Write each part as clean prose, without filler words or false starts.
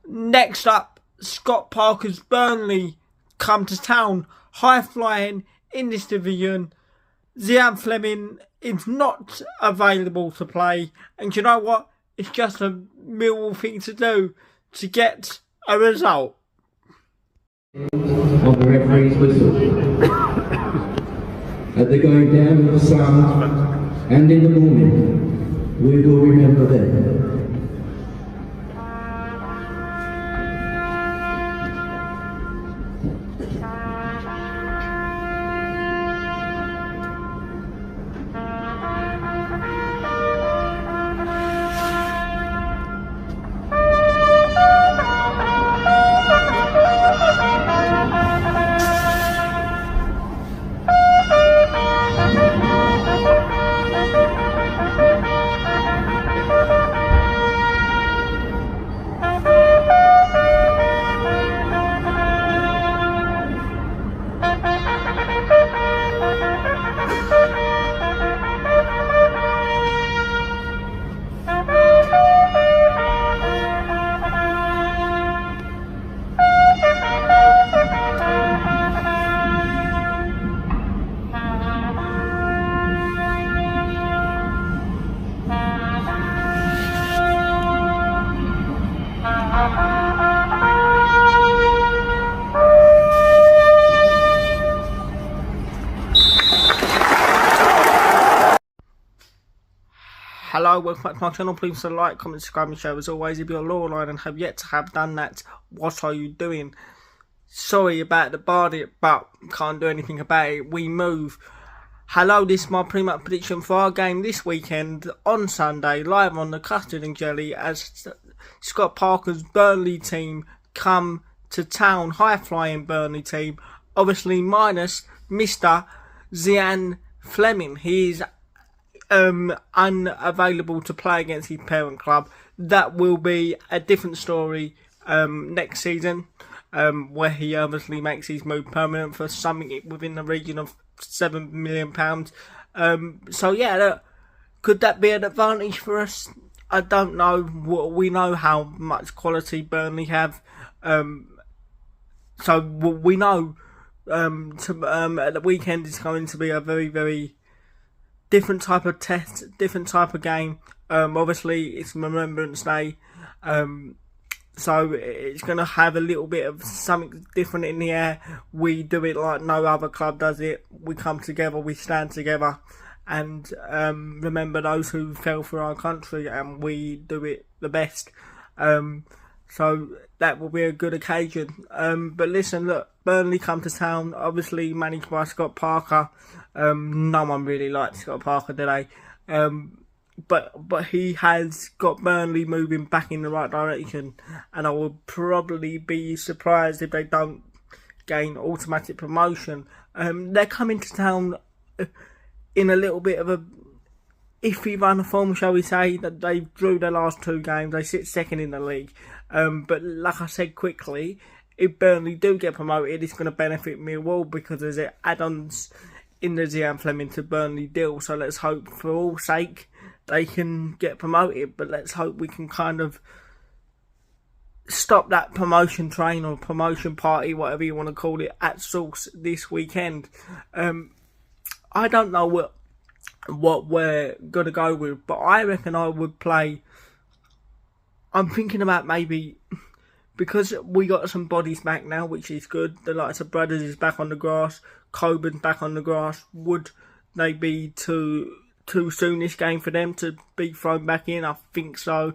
Next up, Scott Parker's Burnley come to town, high flying in this division. Zian Fleming is not available to play, and you know what? It's just a Millwall thing to do to get a result. On the referee's whistle. At the going down of the sun and in the morning, we will remember them. Hello, welcome back to my channel. Please like, comment, subscribe and share as always. If you're loyal and have yet to have done that, what are you doing? Sorry about the body, but can't do anything about it. We move. Hello, this is my pre-match prediction for our game this weekend on Sunday, live on the Custard and Jelly, as Scott Parker's Burnley team come to town, high-flying Burnley team, obviously minus Mr. Zian Fleming. He is unavailable to play against his parent club. That will be a different story next season, where he obviously makes his move permanent for something within the region of £7 million. So yeah, look, could that be an advantage for us? I don't know. We know how much quality Burnley have, so we know at the weekend it's going to be a very, very different type of test, different type of game. Obviously, it's Remembrance Day, so it's going to have a little bit of something different in the air. We do it like no other club does it. We come together, we stand together, and remember those who fell for our country, and we do it the best. So that will be a good occasion. But listen, look, Burnley come to town, obviously managed by Scott Parker. No one really liked Scott Parker today. But he has got Burnley moving back in the right direction, and I would probably be surprised if they don't gain automatic promotion. They're coming to town in a little bit of a iffy run of form, shall we say. That they drew their last two games. They sit second in the league. But like I said quickly, if Burnley do get promoted, it's going to benefit Millwall because there's add-ons in the Zian Fleming to Burnley deal. So let's hope, for all sake, they can get promoted. But let's hope we can kind of stop that promotion train or promotion party, whatever you want to call it, at source this weekend. I don't know what we're going to go with, but I reckon I would play. I'm thinking about maybe, because we got some bodies back now, which is good. The likes of Brothers is back on the grass, Coburn's back on the grass. Would they be too soon this game for them to be thrown back in? I think so,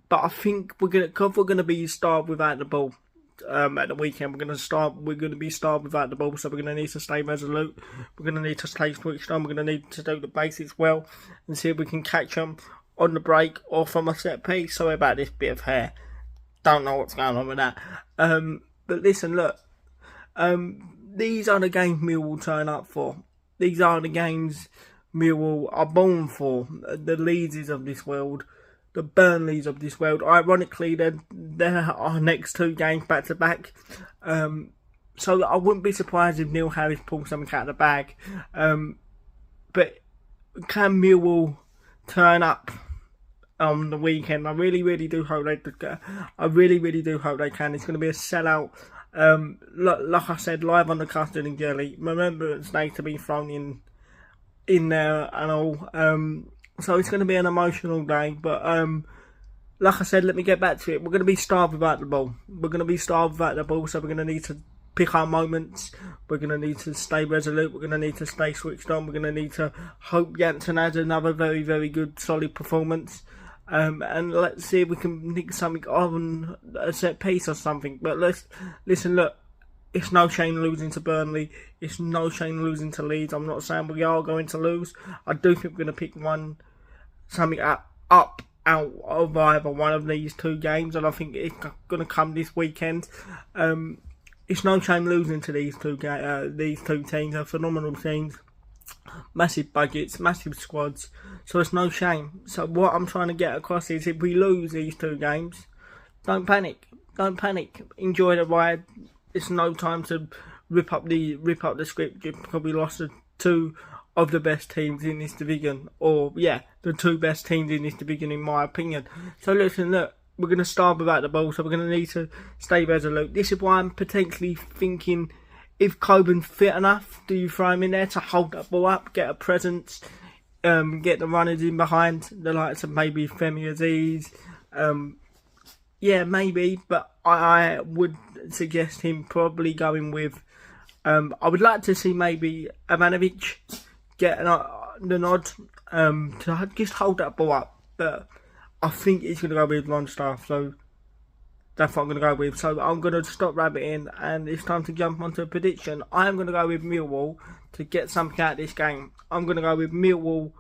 but I think we're gonna be starved without the ball. At the weekend, we're gonna be starved without the ball, so we're gonna need to stay resolute. We're gonna need to stay switched on. We're gonna need to do the basics well and see if we can catch them on the break or from a set piece. Sorry about this bit of hair. Don't know what's going on with that. But listen, look. These are the games Millwall turn up for. These are the games Millwall are born for. The Leedses of this world, the Burnleys of this world. Ironically, they're our next two games back to back. So I wouldn't be surprised if Neil Harris pulls something out of the bag. But can Millwall turn up on the weekend. I really do hope they can. I really do hope they can. It's going to be a sellout. Like I said, live on the custard and jelly. Remembrance Day to be thrown in there and all. So it's going to be an emotional day. But like I said, let me get back to it. We're going to be starved without the ball. We're going to be starved without the ball. So we're going to need to pick our moments. We're going to need to stay resolute. We're going to need to stay switched on. We're going to need to hope Janssen has another very good solid performance. And let's see if we can nick something on a set piece or something. But listen, look, it's no shame losing to Burnley. It's no shame losing to Leeds. I'm not saying we are going to lose. I do think we're going to pick something up out of either one of these two games, and I think it's going to come this weekend. It's no shame losing to these two teams. They're phenomenal teams. Massive budgets, massive squads, so it's no shame. So what I'm trying to get across is, if we lose these two games, don't panic, enjoy the ride. It's no time to rip up the script just because we lost to two of the best teams in this division, or the two best teams in this division in my opinion. So listen, look, we're going to start without the ball, so we're going to need to stay resolute. This is why I'm potentially thinking, if Coburn's fit enough, do you throw him in there to hold that ball up, get a presence, get the runners in behind, the likes of maybe Femi Aziz? Maybe, but I would suggest him probably going with... I would like to see maybe Ivanovic get the nod to just hold that ball up, but I think he's going to go with Longstaff, so that's what I'm going to go with. So I'm going to stop rabbiting, and it's time to jump onto a prediction. I'm going to go with Millwall to get something out of this game. I'm going to go with Millwall.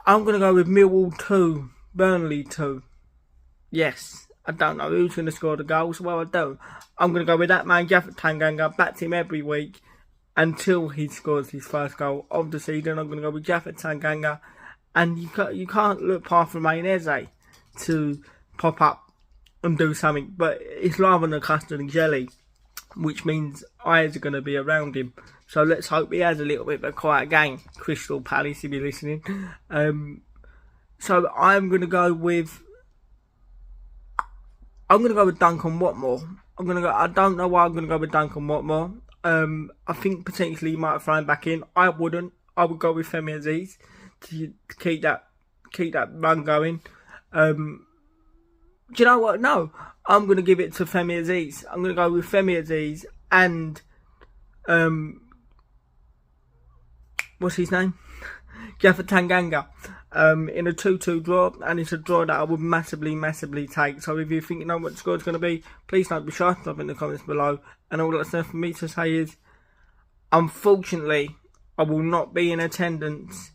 I'm going to go with Millwall 2, Burnley 2. Yes, I don't know who's going to score the goals. Well, I don't. I'm going to go with that man, Japhet Tanganga. Backed him every week until he scores his first goal of the season. I'm going to go with Japhet Tanganga. And you can't look past Romain Eze to pop up and do something, but it's live on the custard and jelly, which means eyes are going to be around him. So let's hope he has a little bit of a quiet game. Crystal Palace, if you're listening. So I'm going to go with Duncan Watmore. I don't know why I'm going to go with Duncan Watmore. I think potentially he might throw him back in. I wouldn't. I would go with Femi Aziz to keep that run going. Do you know what? No, I'm going to give it to Femi Aziz. I'm going to go with Femi Aziz and what's his name? Japhet Tanganga. In a 2-2 draw, and it's a draw that I would massively take. So if you think you know what the score's going to be, please don't be shy to drop in the comments below. And all that's left for me to say is, unfortunately, I will not be in attendance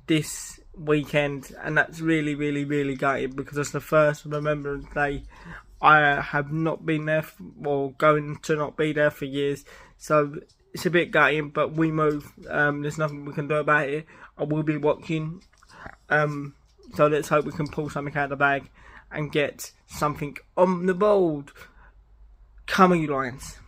this weekend, and that's really gutted, because it's the first Remembrance Day. I have not been there or going to not be there for years, so it's a bit gutting, but we move. There's nothing we can do about it. I will be watching, so let's hope we can pull something out of the bag and get something on the board. Come on, you Lions.